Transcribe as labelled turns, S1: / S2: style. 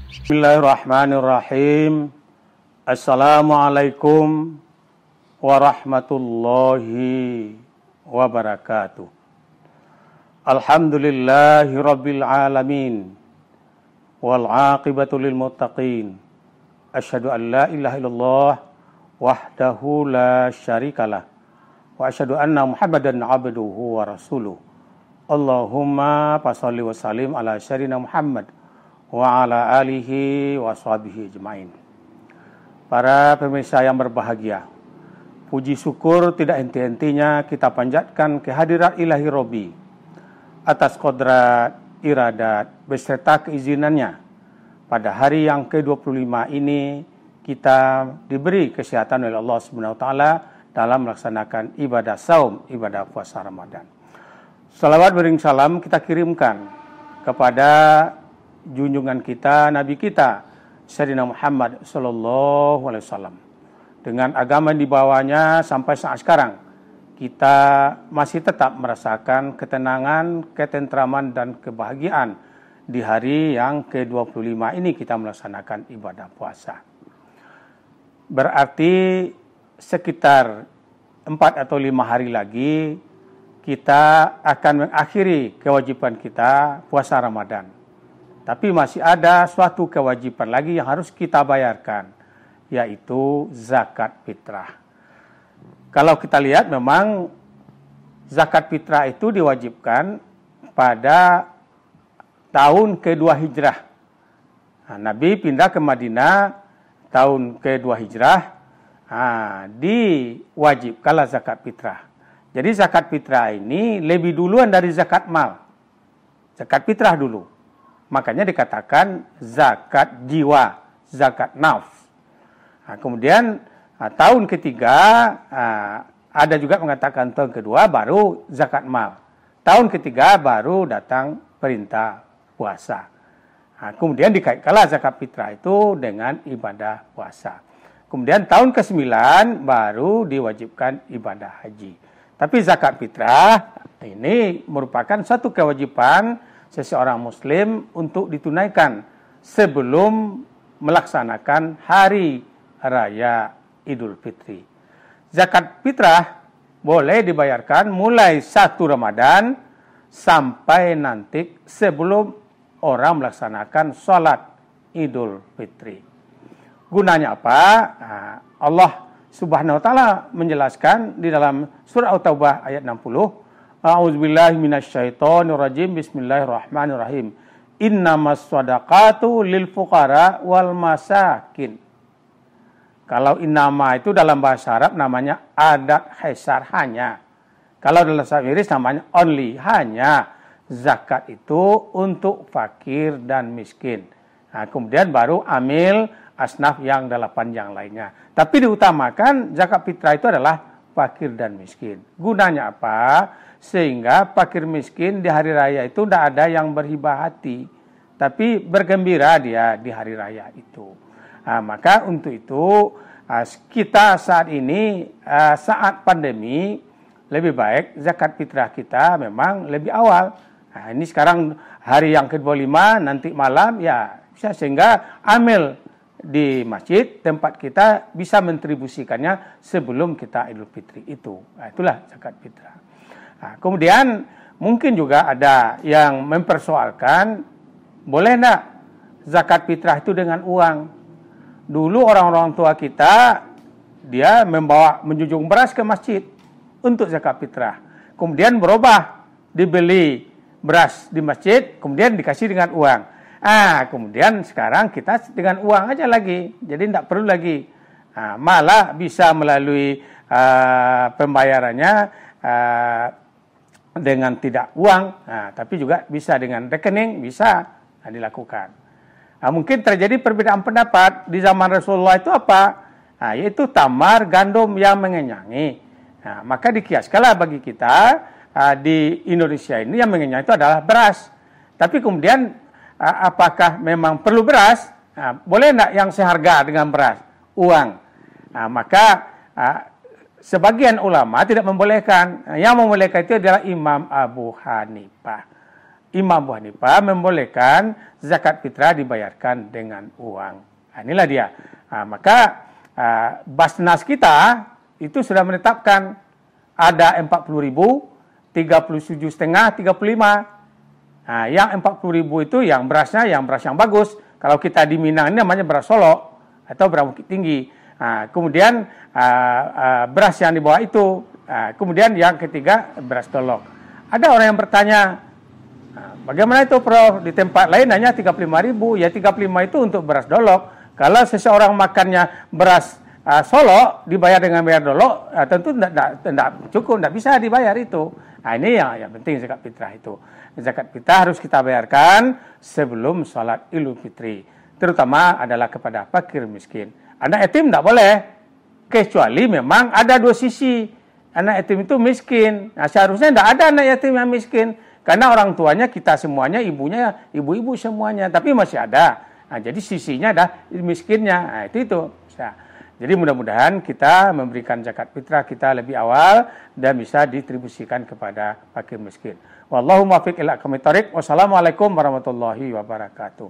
S1: Bismillahirrahmanirrahim. Assalamualaikum warahmatullahi wabarakatuh. Alhamdulillahi rabbil alamin. Wal aqibatu lil muttaqin. Asyhadu an la ilaha illallah wahdahu la syarikalah. Wa asyhadu anna Muhammadan abduhu wa rasuluh. Allahumma fasholli wa sallim ala sayyidina Muhammad wa ala alihi wa sahbihi ajmain. Para pemirsa yang berbahagia, puji syukur tidak henti-hentinya kita panjatkan kehadirat ilahi Robbi atas kodrat, iradat, beserta keizinannya. Pada hari yang ke-25 ini kita diberi kesehatan oleh Allah SWT dalam melaksanakan ibadah saum, ibadah puasa Ramadan. Salawat bering salam kita kirimkan kepada junjungan kita, Nabi kita, Sayyidina Muhammad Sallallahu Alaihi Wasallam. Dengan agama yang dibawanya sampai saat sekarang, kita masih tetap merasakan ketenangan, ketentraman, dan kebahagiaan di hari yang ke-25 ini kita melaksanakan ibadah puasa. Berarti sekitar 4 atau 5 hari lagi kita akan mengakhiri kewajiban kita puasa Ramadan. Tapi masih ada suatu kewajiban lagi yang harus kita bayarkan, yaitu zakat fitrah. Kalau kita lihat memang zakat fitrah itu diwajibkan pada tahun kedua hijrah. Nah, Nabi pindah ke Madinah tahun kedua hijrah, diwajibkanlah zakat fitrah. Jadi zakat fitrah ini lebih duluan dari zakat mal. Zakat fitrah dulu. Makanya dikatakan zakat jiwa, zakat nafs. Kemudian tahun ketiga, ada juga mengatakan tahun kedua baru zakat mal. Tahun ketiga baru datang perintah puasa. Kemudian dikaitkanlah zakat fitrah itu dengan ibadah puasa. Kemudian tahun ke-9 baru diwajibkan ibadah haji. Tapi zakat fitrah ini merupakan satu kewajiban seseorang muslim untuk ditunaikan sebelum melaksanakan hari raya Idul Fitri. Zakat fitrah boleh dibayarkan mulai 1 Ramadan sampai nanti sebelum orang melaksanakan sholat Idul Fitri. Gunanya apa? Allah Subhanahu wa ta'ala menjelaskan di dalam surah At-Taubah ayat 60. A'udzubillahi minasyaitonirrajim. Bismillahirrahmanirrahim. Innamas shadaqatu lil fuqara wal masakin. Kalau innama itu dalam bahasa Arab namanya adat hasar, hanya. Kalau dalam bahasa Inggris namanya only, hanya. Zakat itu untuk fakir dan miskin. Kemudian baru amil asnaf yang 8 yang lainnya. Tapi diutamakan zakat fitrah itu adalah fakir dan miskin. Gunanya apa? Sehingga fakir miskin di hari raya itu tidak ada yang berhibah hati, tapi bergembira dia di hari raya itu. Maka untuk itu kita saat ini, saat pandemi, lebih baik zakat fitrah kita memang lebih awal. Ini sekarang hari yang ke-25, nanti malam ya bisa, sehingga amil di masjid tempat kita bisa mentribusikannya sebelum kita Idul Fitri itu. Itulah zakat fitrah. Kemudian mungkin juga ada yang mempersoalkan, boleh enggak zakat fitrah itu dengan uang? Dulu orang-orang tua kita dia menjunjung beras ke masjid untuk zakat fitrah. Kemudian berubah, dibeli beras di masjid, kemudian dikasih dengan uang. Kemudian sekarang kita dengan uang aja lagi, jadi tidak perlu lagi. Malah bisa melalui pembayarannya dengan tidak uang, tapi juga bisa dengan rekening, bisa dilakukan. Mungkin terjadi perbedaan pendapat di zaman Rasulullah itu apa? Yaitu tamar, gandum yang mengenyangi. Maka dikiaskanlah bagi kita di Indonesia ini yang mengenyangi itu adalah beras. Tapi kemudian apakah memang perlu beras? Boleh enggak yang seharga dengan beras? Uang. Maka sebagian ulama tidak membolehkan. Yang membolehkan itu adalah Imam Abu Hanifah. Imam Abu Hanifah membolehkan zakat fitrah dibayarkan dengan uang. Nah, inilah dia. Nah, maka Basnas kita itu sudah menetapkan ada 40.000, 37,5, 35. Nah, yang 40.000 itu yang beras yang bagus. Kalau kita di Minang ini namanya beras Solo atau beras Bukit Tinggi. Nah, kemudian beras yang di bawah itu. Kemudian yang ketiga beras Dolok. Ada orang yang bertanya, bagaimana itu Prof? Di tempat lain hanya 35.000. Ya 35 itu untuk beras Dolok. Kalau seseorang makannya beras Solo dibayar dengan bayar Dolok, tentu tidak cukup, tidak bisa dibayar itu. Nah, ini yang penting zakat fitrah itu. Zakat fitrah harus kita bayarkan sebelum sholat Idul Fitri. Terutama adalah kepada fakir miskin. Anak yatim tidak boleh. Kecuali memang ada dua sisi. Anak yatim itu miskin. Nah, seharusnya tidak ada anak yatim yang miskin. Karena orang tuanya kita semuanya, ibunya, ibu-ibu semuanya. Tapi masih ada. Nah, jadi sisinya ada miskinnya. Nah, itu. Nah, jadi mudah-mudahan kita memberikan zakat fitrah kita lebih awal dan bisa distribusikan kepada fakir miskin. Wallahu muwaffiq ila aqwamit thoriq. Wassalamualaikum warahmatullahi wabarakatuh.